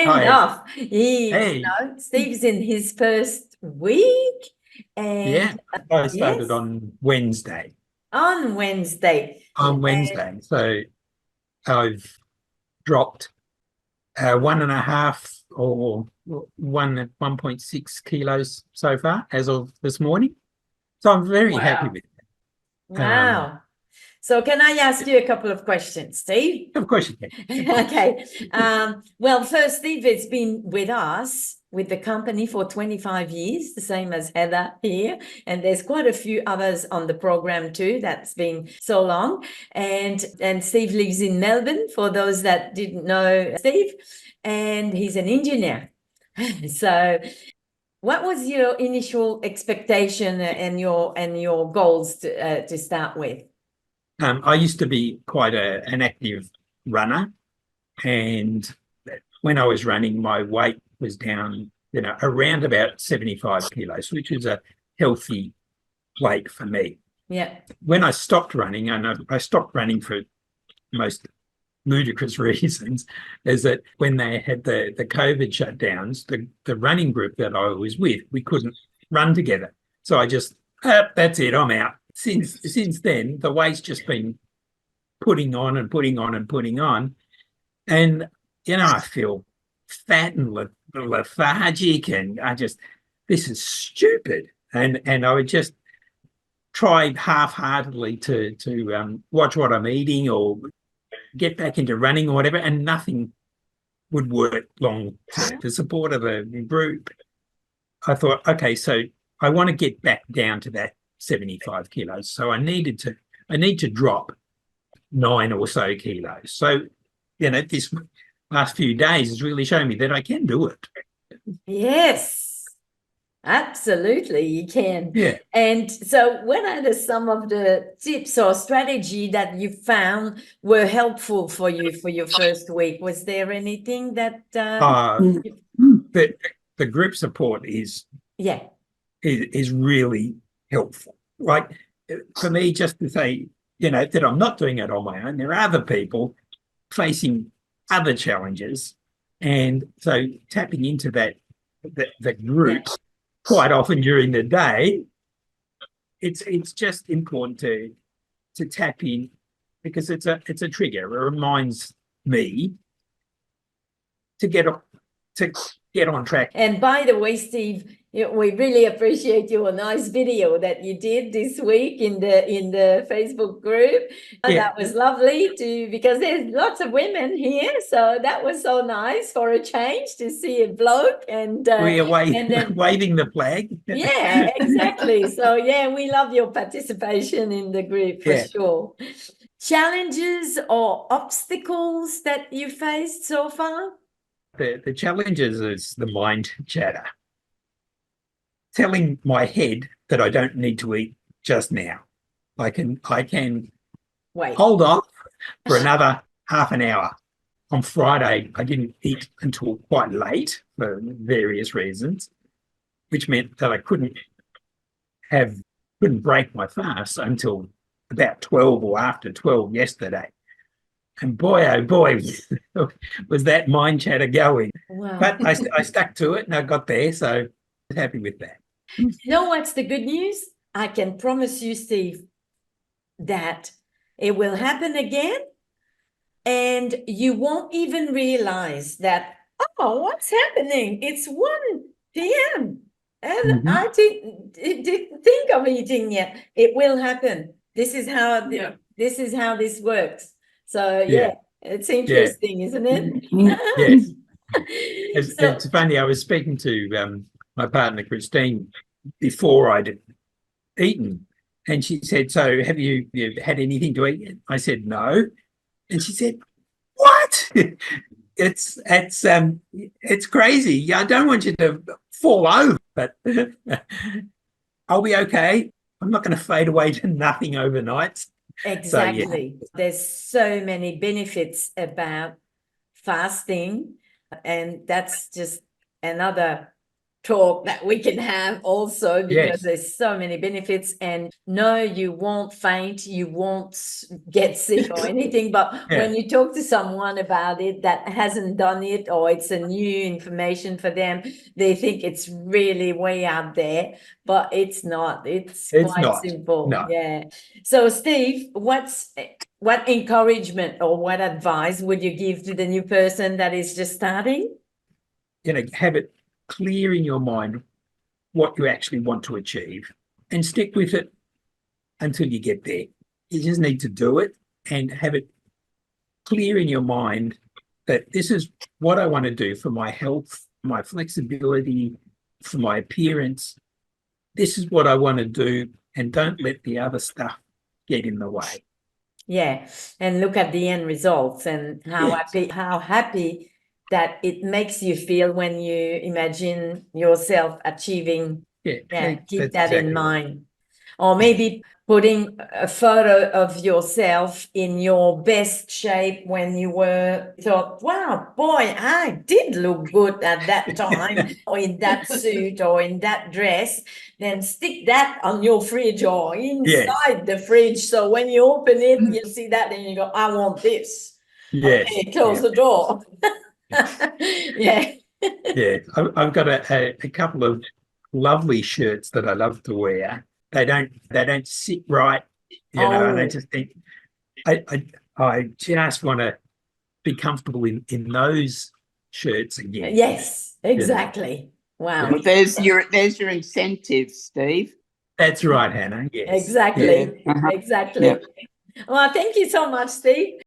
Kind Hi. of. Hey. Steve's in his first week, Yeah. and I started yes, on Wednesday. on Wednesday. On Wednesday. So I've dropped 1.5 or 1.6 kilos so far as of this morning. So I'm very happy Wow. with it. Wow. So can I ask you a couple of questions, Steve? Of course you can. Of course. Okay. Well, first, Steve has been with us, with the company for 25 years, the same as Heather here. And there's quite a few others on the program too. That's been so long. And Steve lives in Melbourne, for those that didn't know Steve. And he's an engineer. So what was your initial expectation and your goals to start with? I used to be quite an active runner, and when I was running, my weight was down, around about 75 kilos, which is a healthy weight for me. Yeah. When I stopped running, and I stopped running for most ludicrous reasons, is that when they had the COVID shutdowns, the running group that I was with, we couldn't run together. So I just, that's it, I'm out. Since then, the weight's just been putting on and putting on and putting on. And, I feel fat and lethargic, and this is stupid. And I would just try half-heartedly to watch what I'm eating or get back into running or whatever, and nothing would work long term. The support of a group, I thought, okay, so I want to get back down to that 75 kilos. So I need to drop 9 or so kilos. So, this last few days has really shown me that I can do it. Yes, absolutely, you can. Yeah. And so, what are some of the tips or strategy that you found were helpful for you for your first week? Was there anything that The group support is yeah, really helpful. Like, for me, just to say, that I'm not doing it on my own. There are other people facing other challenges, and so tapping into the group quite often during the day, it's just important to tap in, because it's a trigger. It reminds me to get on track. And by the way, Steve, we really appreciate your nice video that you did this week in the Facebook group. That was lovely because there's lots of women here, so that was so nice for a change to see a bloke and we are waving the flag. Yeah, exactly. So yeah, we love your participation in the group for sure. Challenges or obstacles that you faced so far? The challenges is the mind chatter, telling my head that I don't need to eat just now. I can Wait. hold off for another half an hour. On Friday, I didn't eat until quite late for various reasons, which meant that I couldn't break my fast until about 12 or after 12 yesterday. And boy, oh boy, was that mind chatter going. Wow. But I stuck to it and I got there, so I was happy with that. You know what's the good news? I can promise you, Steve, that it will happen again, and you won't even realize that, oh, what's happening? It's 1 p.m. and I didn't think of eating yet. It will happen. This is how this works. So yeah, it's interesting, isn't it? Yes. It's funny. I was speaking to my partner Christine before I'd eaten, and she said, "So have you had anything to eat?" I said, "No," and she said, "What?" It's crazy. I don't want you to fall over, but I'll be okay. I'm not going to fade away to nothing overnight. Exactly. So, there's so many benefits about fasting, and that's just another talk that we can have also, because Yes. there's so many benefits. And no, you won't faint, you won't get sick or anything, but when you talk to someone about it that hasn't done it, or it's a new information for them, they think it's really way out there, but it's not. It's quite not. simple. No. Yeah. So Steve, what encouragement or what advice would you give to the new person that is just starting? Have it clear in your mind what you actually want to achieve and stick with it until you get there. You just need to do it and have it clear in your mind that this is what I want to do for my health, my flexibility, for my appearance. This is what I want to do, and don't let the other stuff get in the way. Yeah, and look at the end results and how happy that it makes you feel when you imagine yourself achieving. Yeah, keep that in mind. Or maybe putting a photo of yourself in your best shape when you thought, wow, boy, I did look good at that time, or in that suit or in that dress. Then stick that on your fridge or inside the fridge. So when you open it, you see that and you go, I want this. Yes. Okay, close the door. Yeah. Yeah. I've got a couple of lovely shirts that I love to wear. They don't sit right, and I just think I just want to be comfortable in those shirts again. Yes, exactly. Wow. Well, there's your incentive, Steve. That's right, Hannah. Yes. Exactly. Yeah. Exactly. Yeah. Well, thank you so much, Steve.